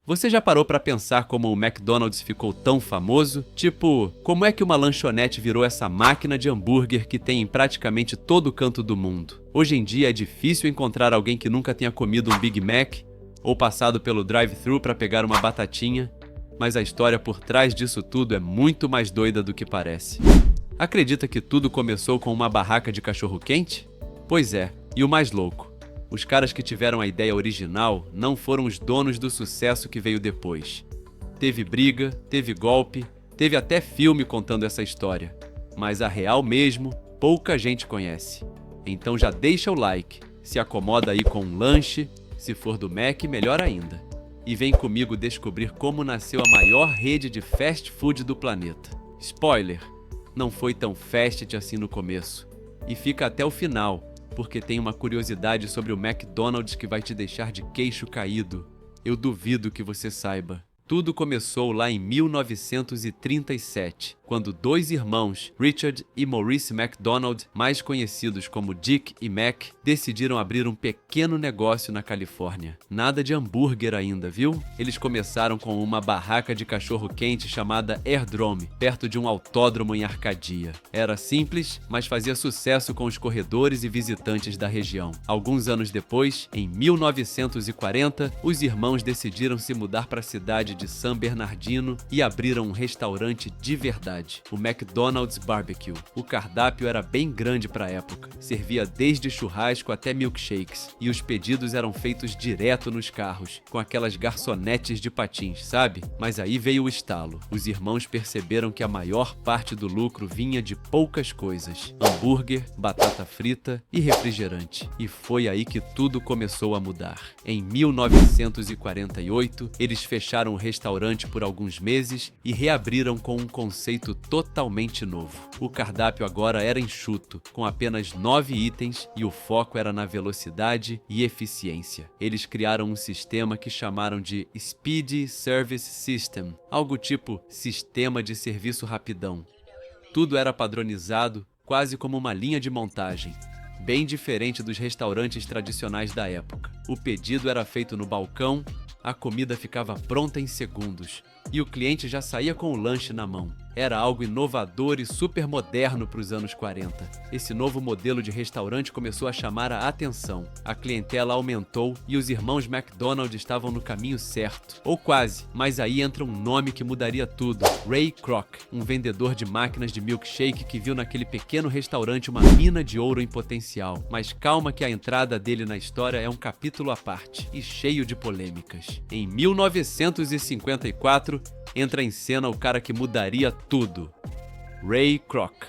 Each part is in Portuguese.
Você já parou pra pensar como o McDonald's ficou tão famoso? Tipo, como é que uma lanchonete virou essa máquina de hambúrguer que tem em praticamente todo canto do mundo? Hoje em dia é difícil encontrar alguém que nunca tenha comido um Big Mac ou passado pelo drive-thru pra pegar uma batatinha, mas a história por trás disso tudo é muito mais doida do que parece. Acredita que tudo começou com uma barraca de cachorro-quente? Pois é, e o mais louco, os caras que tiveram a ideia original não foram os donos do sucesso que veio depois. Teve briga, teve golpe, teve até filme contando essa história, mas a real mesmo, pouca gente conhece. Então já deixa o like, se acomoda aí com um lanche, se for do Mac, melhor ainda. E vem comigo descobrir como nasceu a maior rede de fast food do planeta. Spoiler, não foi tão fast assim no começo. E fica até o final, porque tem uma curiosidade sobre o McDonald's que vai te deixar de queixo caído. Eu duvido que você saiba. Tudo começou lá em 1937, quando dois irmãos, Richard e Maurice McDonald, mais conhecidos como Dick e Mac, decidiram abrir um pequeno negócio na Califórnia. Nada de hambúrguer ainda, viu? Eles começaram com uma barraca de cachorro-quente chamada Airdrome, perto de um autódromo em Arcadia. Era simples, mas fazia sucesso com os corredores e visitantes da região. Alguns anos depois, em 1940, os irmãos decidiram se mudar para a cidade de San Bernardino e abriram um restaurante de verdade, o McDonald's Barbecue. O cardápio era bem grande para a época, servia desde churrasco até milkshakes, e os pedidos eram feitos direto nos carros, com aquelas garçonetes de patins, sabe? Mas aí veio o estalo. Os irmãos perceberam que a maior parte do lucro vinha de poucas coisas: hambúrguer, batata frita e refrigerante. E foi aí que tudo começou a mudar. Em 1948, eles fecharam o restaurante por alguns meses e reabriram com um conceito totalmente novo. O cardápio agora era enxuto, com apenas 9 itens, e o foco era na velocidade e eficiência. Eles criaram um sistema que chamaram de Speedy Service System, algo tipo sistema de serviço rapidão. Tudo era padronizado, quase como uma linha de montagem, bem diferente dos restaurantes tradicionais da época. O pedido era feito no balcão, a comida ficava pronta em segundos e o cliente já saía com o lanche na mão. Era algo inovador e super moderno para os anos 40. Esse novo modelo de restaurante começou a chamar a atenção. A clientela aumentou e os irmãos McDonald estavam no caminho certo. Ou quase, mas aí entra um nome que mudaria tudo: Ray Kroc, um vendedor de máquinas de milkshake que viu naquele pequeno restaurante uma mina de ouro em potencial. Mas calma que a entrada dele na história é um capítulo à parte e cheio de polêmicas. Em 1954, entra em cena o cara que mudaria tudo: Ray Kroc.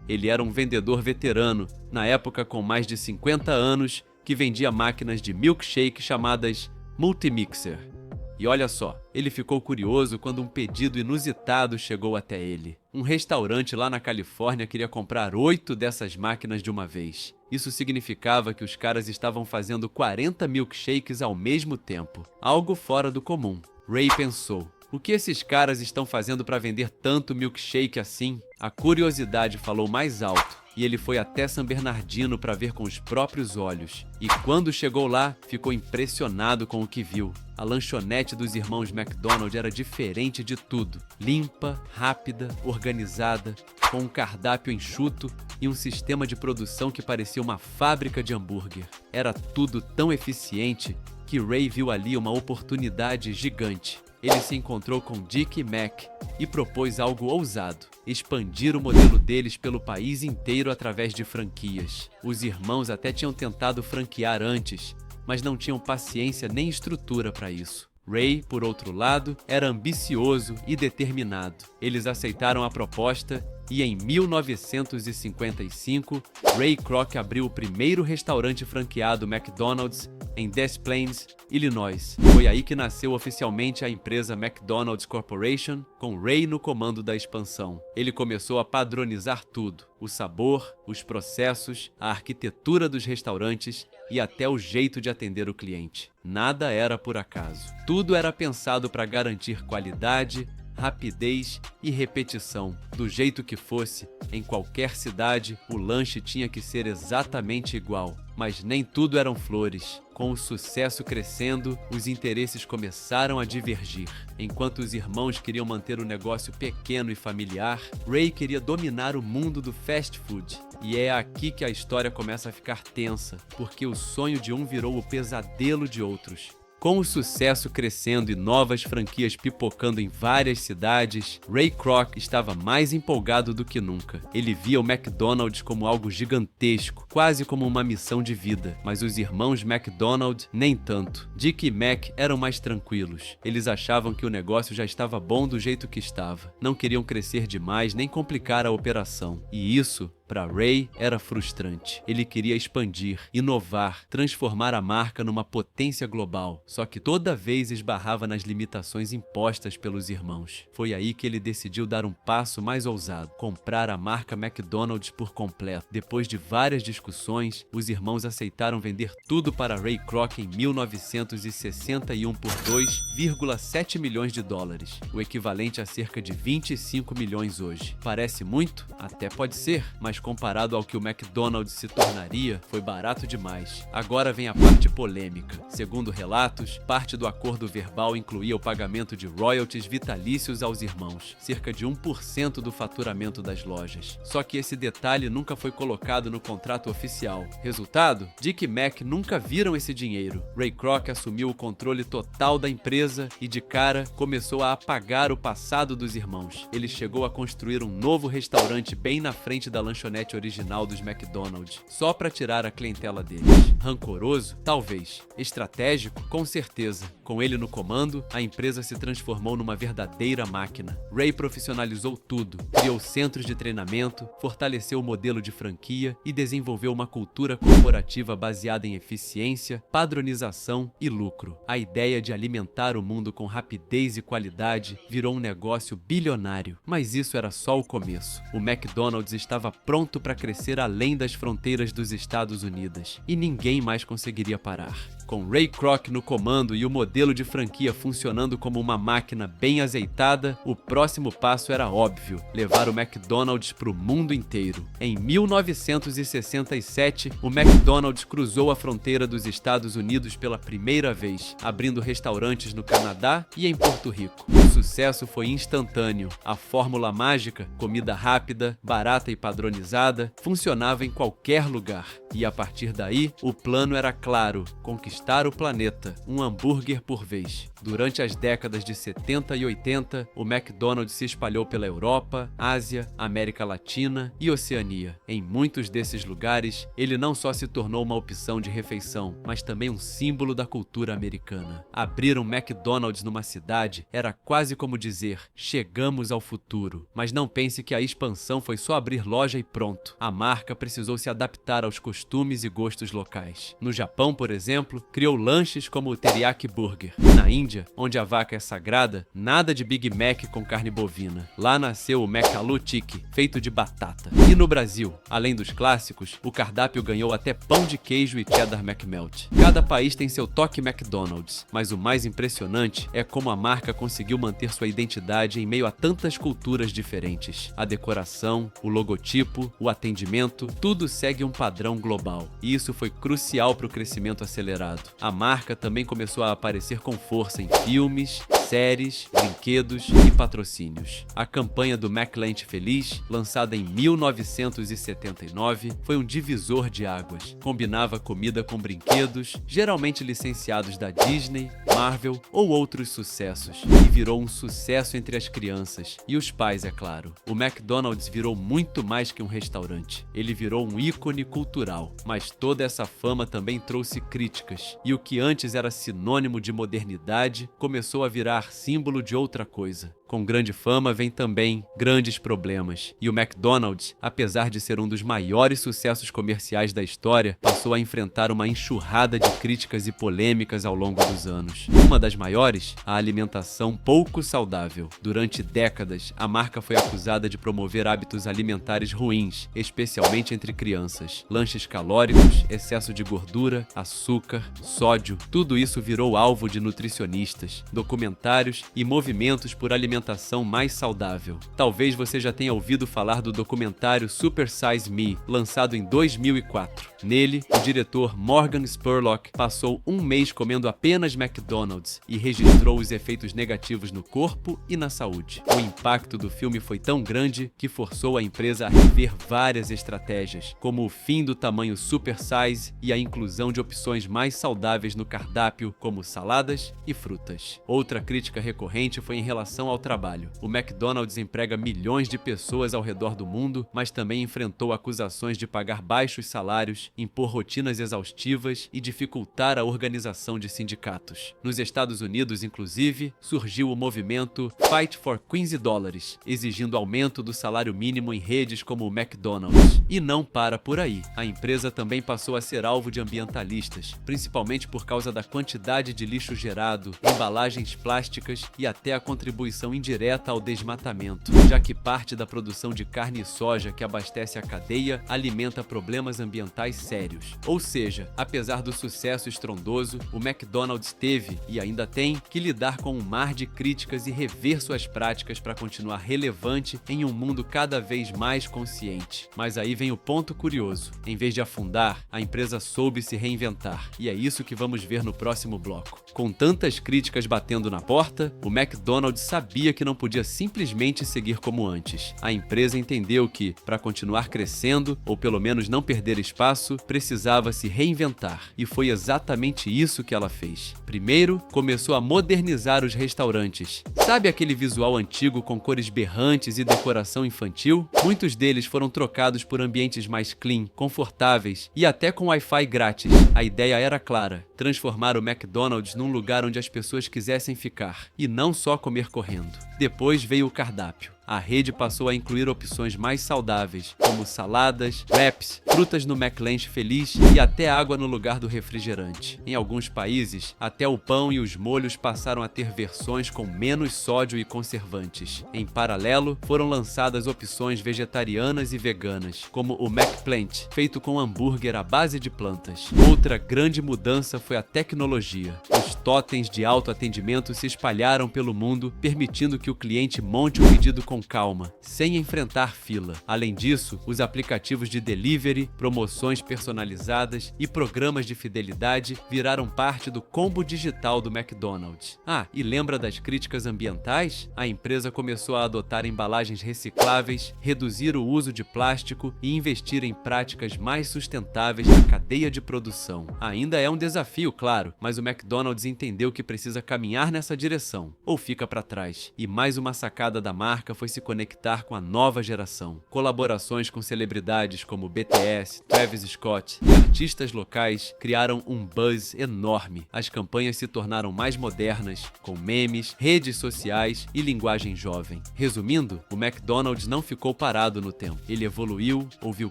Ele era um vendedor veterano, na época com mais de 50 anos, que vendia máquinas de milkshake chamadas Multimixer. E olha só, ele ficou curioso quando um pedido inusitado chegou até ele. Um restaurante lá na Califórnia queria comprar 8 dessas máquinas de uma vez. Isso significava que os caras estavam fazendo 40 milkshakes ao mesmo tempo, algo fora do comum. Ray pensou: o que esses caras estão fazendo para vender tanto milkshake assim? A curiosidade falou mais alto e ele foi até San Bernardino para ver com os próprios olhos. E quando chegou lá, ficou impressionado com o que viu. A lanchonete dos irmãos McDonald era diferente de tudo. Limpa, rápida, organizada, com um cardápio enxuto e um sistema de produção que parecia uma fábrica de hambúrguer. Era tudo tão eficiente que Ray viu ali uma oportunidade gigante. Ele se encontrou com Dick e Mac e propôs algo ousado: expandir o modelo deles pelo país inteiro através de franquias. Os irmãos até tinham tentado franquear antes, mas não tinham paciência nem estrutura para isso. Ray, por outro lado, era ambicioso e determinado. Eles aceitaram a proposta e em 1955, Ray Kroc abriu o primeiro restaurante franqueado McDonald's em Des Plaines, Illinois. Foi aí que nasceu oficialmente a empresa McDonald's Corporation, com Ray no comando da expansão. Ele começou a padronizar tudo: o sabor, os processos, a arquitetura dos restaurantes e até o jeito de atender o cliente. Nada era por acaso. Tudo era pensado para garantir qualidade, rapidez e repetição. Do jeito que fosse, em qualquer cidade, o lanche tinha que ser exatamente igual. Mas nem tudo eram flores. Com o sucesso crescendo, os interesses começaram a divergir. Enquanto os irmãos queriam manter o negócio pequeno e familiar, Ray queria dominar o mundo do fast food. E é aqui que a história começa a ficar tensa, porque o sonho de um virou o pesadelo de outros. Com o sucesso crescendo e novas franquias pipocando em várias cidades, Ray Kroc estava mais empolgado do que nunca. Ele via o McDonald's como algo gigantesco, quase como uma missão de vida. Mas os irmãos McDonald nem tanto. Dick e Mac eram mais tranquilos. Eles achavam que o negócio já estava bom do jeito que estava. Não queriam crescer demais nem complicar a operação. E isso, para Ray, era frustrante. Ele queria expandir, inovar, transformar a marca numa potência global. Só que toda vez esbarrava nas limitações impostas pelos irmãos. Foi aí que ele decidiu dar um passo mais ousado: comprar a marca McDonald's por completo. Depois de várias discussões, os irmãos aceitaram vender tudo para Ray Kroc em 1961 por 2,7 milhões de dólares, o equivalente a cerca de 25 milhões hoje. Parece muito? Até pode ser, mas comparado ao que o McDonald's se tornaria, foi barato demais. Agora vem a parte polêmica. Segundo relatos, parte do acordo verbal incluía o pagamento de royalties vitalícios aos irmãos, cerca de 1% do faturamento das lojas. Só que esse detalhe nunca foi colocado no contrato oficial. Resultado? Dick e Mac nunca viram esse dinheiro. Ray Kroc assumiu o controle total da empresa e, de cara, começou a apagar o passado dos irmãos. Ele chegou a construir um novo restaurante bem na frente da lanchonete original dos McDonald's, só para tirar a clientela deles. Rancoroso? Talvez. Estratégico? Com certeza. Com ele no comando, a empresa se transformou numa verdadeira máquina. Ray profissionalizou tudo, criou centros de treinamento, fortaleceu o modelo de franquia e desenvolveu uma cultura corporativa baseada em eficiência, padronização e lucro. A ideia de alimentar o mundo com rapidez e qualidade virou um negócio bilionário. Mas isso era só o começo. O McDonald's estava pronto para crescer além das fronteiras dos Estados Unidos, e ninguém mais conseguiria parar. Com Ray Kroc no comando e o modelo de franquia funcionando como uma máquina bem azeitada, o próximo passo era óbvio: levar o McDonald's para o mundo inteiro. Em 1967, o McDonald's cruzou a fronteira dos Estados Unidos pela primeira vez, abrindo restaurantes no Canadá e em Porto Rico. O sucesso foi instantâneo. A fórmula mágica, comida rápida, barata e padronizada, funcionava em qualquer lugar. E a partir daí, o plano era claro: conquistar o planeta, um hambúrguer por vez. Durante as décadas de 70 e 80, o McDonald's se espalhou pela Europa, Ásia, América Latina e Oceania. Em muitos desses lugares, ele não só se tornou uma opção de refeição, mas também um símbolo da cultura americana. Abrir um McDonald's numa cidade era quase como dizer: chegamos ao futuro. Mas não pense que a expansão foi só abrir loja e pronto. A marca precisou se adaptar aos costumes e gostos locais. No Japão, por exemplo, criou lanches como o Teriyaki Burger. Na Índia, onde a vaca é sagrada, nada de Big Mac com carne bovina. Lá nasceu o Macaloo Tikki, feito de batata. E no Brasil, além dos clássicos, o cardápio ganhou até pão de queijo e cheddar McMelt. Cada país tem seu toque McDonald's, mas o mais impressionante é como a marca conseguiu manter sua identidade em meio a tantas culturas diferentes. A decoração, o logotipo, o atendimento, tudo segue um padrão global. E isso foi crucial para o crescimento acelerado. A marca também começou a aparecer com força em filmes, séries, brinquedos e patrocínios. A campanha do McLanche Feliz, lançada em 1979, foi um divisor de águas. Combinava comida com brinquedos, geralmente licenciados da Disney, Marvel ou outros sucessos, e virou um sucesso entre as crianças e os pais, é claro. O McDonald's virou muito mais que um restaurante. Ele virou um ícone cultural, mas toda essa fama também trouxe críticas, e o que antes era sinônimo de modernidade começou a virar símbolo de outra coisa. Com grande fama vem também grandes problemas, e o McDonald's, apesar de ser um dos maiores sucessos comerciais da história, passou a enfrentar uma enxurrada de críticas e polêmicas ao longo dos anos. Uma das maiores, a alimentação pouco saudável. Durante décadas, a marca foi acusada de promover hábitos alimentares ruins, especialmente entre crianças. Lanches calóricos, excesso de gordura, açúcar, sódio, tudo isso virou alvo de nutricionistas, documentários e movimentos por alimentação alimentação mais saudável. Talvez você já tenha ouvido falar do documentário Super Size Me, lançado em 2004. Nele, o diretor Morgan Spurlock passou um mês comendo apenas McDonald's e registrou os efeitos negativos no corpo e na saúde. O impacto do filme foi tão grande que forçou a empresa a rever várias estratégias, como o fim do tamanho super size e a inclusão de opções mais saudáveis no cardápio, como saladas e frutas. Outra crítica recorrente foi em relação ao trabalho. O McDonald's emprega milhões de pessoas ao redor do mundo, mas também enfrentou acusações de pagar baixos salários, impor rotinas exaustivas e dificultar a organização de sindicatos. Nos Estados Unidos, inclusive, surgiu o movimento Fight for $15, exigindo aumento do salário mínimo em redes como o McDonald's. E não para por aí. A empresa também passou a ser alvo de ambientalistas, principalmente por causa da quantidade de lixo gerado, embalagens plásticas e até a contribuição indireta ao desmatamento, já que parte da produção de carne e soja que abastece a cadeia alimenta problemas ambientais sérios. Ou seja, apesar do sucesso estrondoso, o McDonald's teve, e ainda tem, que lidar com um mar de críticas e rever suas práticas para continuar relevante em um mundo cada vez mais consciente. Mas aí vem o ponto curioso. Em vez de afundar, a empresa soube se reinventar. E é isso que vamos ver no próximo bloco. Com tantas críticas batendo na porta, o McDonald's sabia que não podia simplesmente seguir como antes. A empresa entendeu que, para continuar crescendo, ou pelo menos não perder espaço, precisava se reinventar. E foi exatamente isso que ela fez. Primeiro, começou a modernizar os restaurantes. Sabe aquele visual antigo com cores berrantes e decoração infantil? Muitos deles foram trocados por ambientes mais clean, confortáveis e até com Wi-Fi grátis. A ideia era clara: transformar o McDonald's num lugar onde as pessoas quisessem ficar, e não só comer correndo. Depois veio o cardápio. A rede passou a incluir opções mais saudáveis, como saladas, wraps, frutas no McLanche Feliz e até água no lugar do refrigerante. Em alguns países, até o pão e os molhos passaram a ter versões com menos sódio e conservantes. Em paralelo, foram lançadas opções vegetarianas e veganas, como o McPlant, feito com hambúrguer à base de plantas. Outra grande mudança foi a tecnologia. Os totens de autoatendimento se espalharam pelo mundo, permitindo que o cliente monte o pedido com calma, sem enfrentar fila. Além disso, os aplicativos de delivery, promoções personalizadas e programas de fidelidade viraram parte do combo digital do McDonald's. Ah, e lembra das críticas ambientais? A empresa começou a adotar embalagens recicláveis, reduzir o uso de plástico e investir em práticas mais sustentáveis na cadeia de produção. Ainda é um desafio, claro, mas o McDonald's entendeu que precisa caminhar nessa direção, ou fica para trás. E mais uma sacada da marca foi se conectar com a nova geração. Colaborações com celebridades como BTS, Travis Scott e artistas locais criaram um buzz enorme. As campanhas se tornaram mais modernas, com memes, redes sociais e linguagem jovem. Resumindo, o McDonald's não ficou parado no tempo. Ele evoluiu, ouviu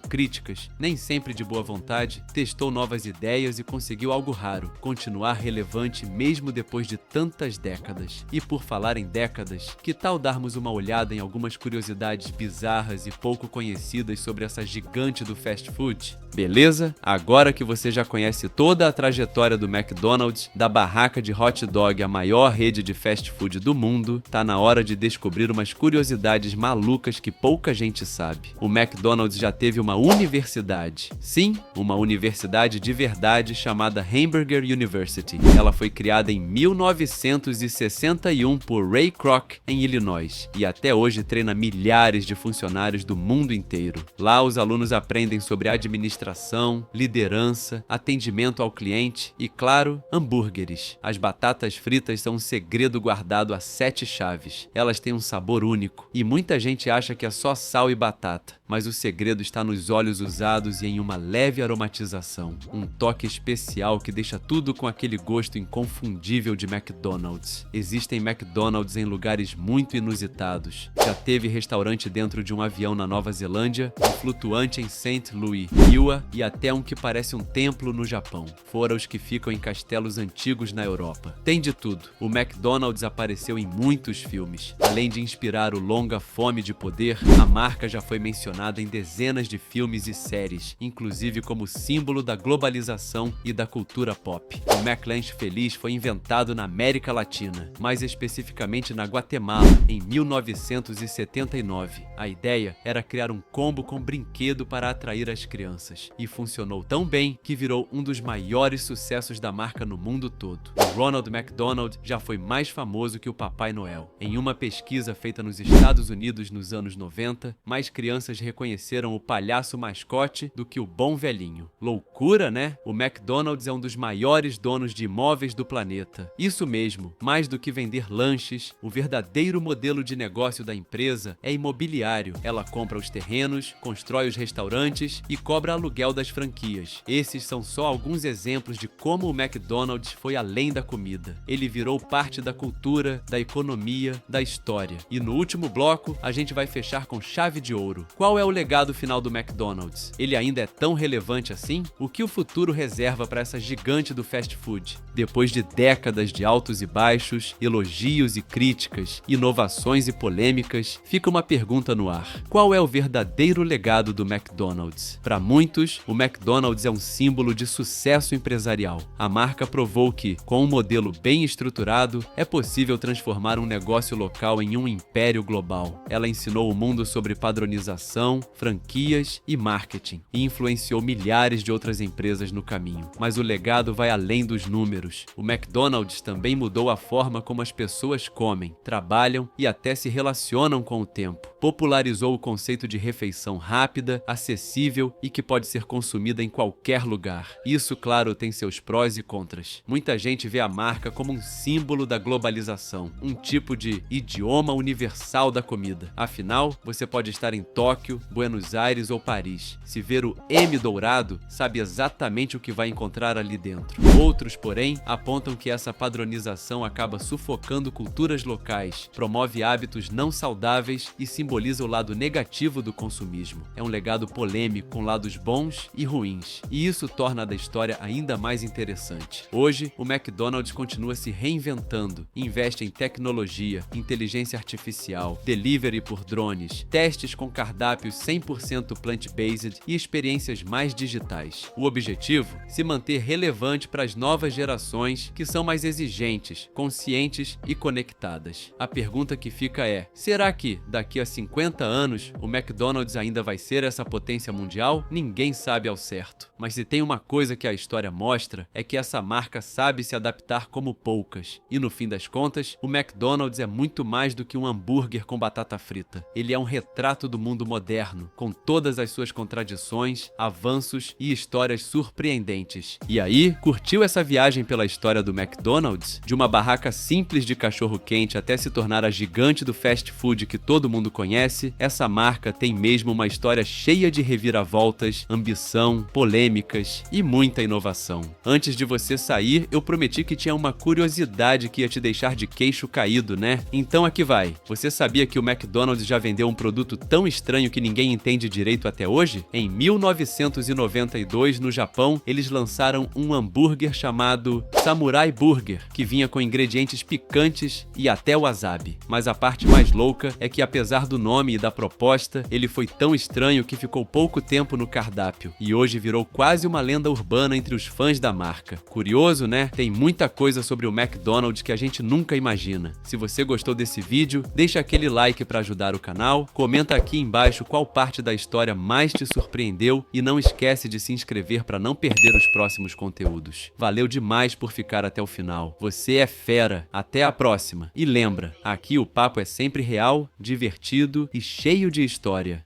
críticas, nem sempre de boa vontade, testou novas ideias e conseguiu algo raro: continuar relevante mesmo depois de tantas décadas. E por falar em décadas, que tal darmos uma olhada em algumas curiosidades bizarras e pouco conhecidas sobre essa gigante do fast food? Beleza? Agora que você já conhece toda a trajetória do McDonald's, da barraca de hot dog à maior rede de fast food do mundo, tá na hora de descobrir umas curiosidades malucas que pouca gente sabe. O McDonald's já teve uma universidade. Sim, uma universidade de verdade chamada Hamburger University. Ela foi criada em 1961 por Ray Kroc, em Illinois, e até hoje treina milhares de funcionários do mundo inteiro. Lá os alunos aprendem sobre administração, liderança, atendimento ao cliente e, claro, hambúrgueres. As batatas fritas são um segredo guardado a 7 chaves. Elas têm um sabor único e muita gente acha que é só sal e batata, mas o segredo está nos óleos usados e em uma leve aromatização. Um toque especial que deixa tudo com aquele gosto inconfundível de McDonald's. Existem McDonald's em lugares muito inusitados. Já teve restaurante dentro de um avião na Nova Zelândia, um flutuante em St. Louis, Iwa e até um que parece um templo no Japão. Fora os que ficam em castelos antigos na Europa. Tem de tudo. O McDonald's apareceu em muitos filmes. Além de inspirar o longa Fome de Poder, a marca já foi mencionada mencionado em dezenas de filmes e séries, inclusive como símbolo da globalização e da cultura pop. O McLanche Feliz foi inventado na América Latina, mais especificamente na Guatemala, em 1979. A ideia era criar um combo com brinquedo para atrair as crianças, e funcionou tão bem que virou um dos maiores sucessos da marca no mundo todo. O Ronald McDonald já foi mais famoso que o Papai Noel. Em uma pesquisa feita nos Estados Unidos nos anos 90, mais crianças reconheceram o palhaço mascote do que o bom velhinho. Loucura, né? O McDonald's é um dos maiores donos de imóveis do planeta. Isso mesmo, mais do que vender lanches, o verdadeiro modelo de negócio da empresa é imobiliário. Ela compra os terrenos, constrói os restaurantes e cobra aluguel das franquias. Esses são só alguns exemplos de como o McDonald's foi além da comida. Ele virou parte da cultura, da economia, da história. E no último bloco, a gente vai fechar com chave de ouro. Qual é o legado final do McDonald's? Ele ainda é tão relevante assim? O que o futuro reserva para essa gigante do fast food? Depois de décadas de altos e baixos, elogios e críticas, inovações e polêmicas, fica uma pergunta no ar. Qual é o verdadeiro legado do McDonald's? Para muitos, o McDonald's é um símbolo de sucesso empresarial. A marca provou que, com um modelo bem estruturado, é possível transformar um negócio local em um império global. Ela ensinou o mundo sobre padronização, franquias e marketing, e influenciou milhares de outras empresas no caminho. Mas o legado vai além dos números. O McDonald's também mudou a forma como as pessoas comem, trabalham e até se relacionam com o tempo. Popularizou o conceito de refeição rápida, acessível e que pode ser consumida em qualquer lugar. Isso, claro, tem seus prós e contras. Muita gente vê a marca como um símbolo da globalização, um tipo de idioma universal da comida. Afinal, você pode estar em Tóquio, Buenos Aires ou Paris. Se ver o M dourado, sabe exatamente o que vai encontrar ali dentro. Outros, porém, apontam que essa padronização acaba sufocando culturas locais, promove hábitos não saudáveis e simboliza o lado negativo do consumismo. É um legado polêmico com lados bons e ruins, e isso torna a da história ainda mais interessante. Hoje, o McDonald's continua se reinventando, investe em tecnologia, inteligência artificial, delivery por drones, testes com cardápios 100% plant-based e experiências mais digitais. O objetivo? Se manter relevante para as novas gerações que são mais exigentes, conscientes e conectadas. A pergunta que fica é: será que, daqui a 50 anos, o McDonald's ainda vai ser essa potência mundial? Ninguém sabe ao certo. Mas se tem uma coisa que a história mostra, é que essa marca sabe se adaptar como poucas. E no fim das contas, o McDonald's é muito mais do que um hambúrguer com batata frita. Ele é um retrato do mundo moderno, com todas as suas contradições, avanços e histórias surpreendentes. E aí, curtiu essa viagem pela história do McDonald's? De uma barraca simples de cachorro-quente até se tornar a gigante do fast food que todo mundo conhece, essa marca tem mesmo uma história cheia de reviravoltas, ambição, polêmicas e muita inovação. Antes de você sair, eu prometi que tinha uma curiosidade que ia te deixar de queixo caído, né? Então aqui vai. Você sabia que o McDonald's já vendeu um produto tão estranho que ninguém entende direito até hoje? Em 1992, no Japão, eles lançaram um hambúrguer chamado Samurai Burger, que vinha com ingredientes picantes e até wasabi. Mas a parte mais louca é que, apesar do nome e da proposta, ele foi tão estranho que ficou pouco tempo no cardápio e hoje virou quase uma lenda urbana entre os fãs da marca. Curioso, né? Tem muita coisa sobre o McDonald's que a gente nunca imagina. Se você gostou desse vídeo, deixa aquele like para ajudar o canal, comenta aqui embaixo qual parte da história mais te surpreendeu e não esquece de se inscrever para não perder os próximos conteúdos. Valeu demais por ficar até o final. Você é fera. Até a próxima. E lembra, aqui o papo é sempre real, divertido e cheio de história.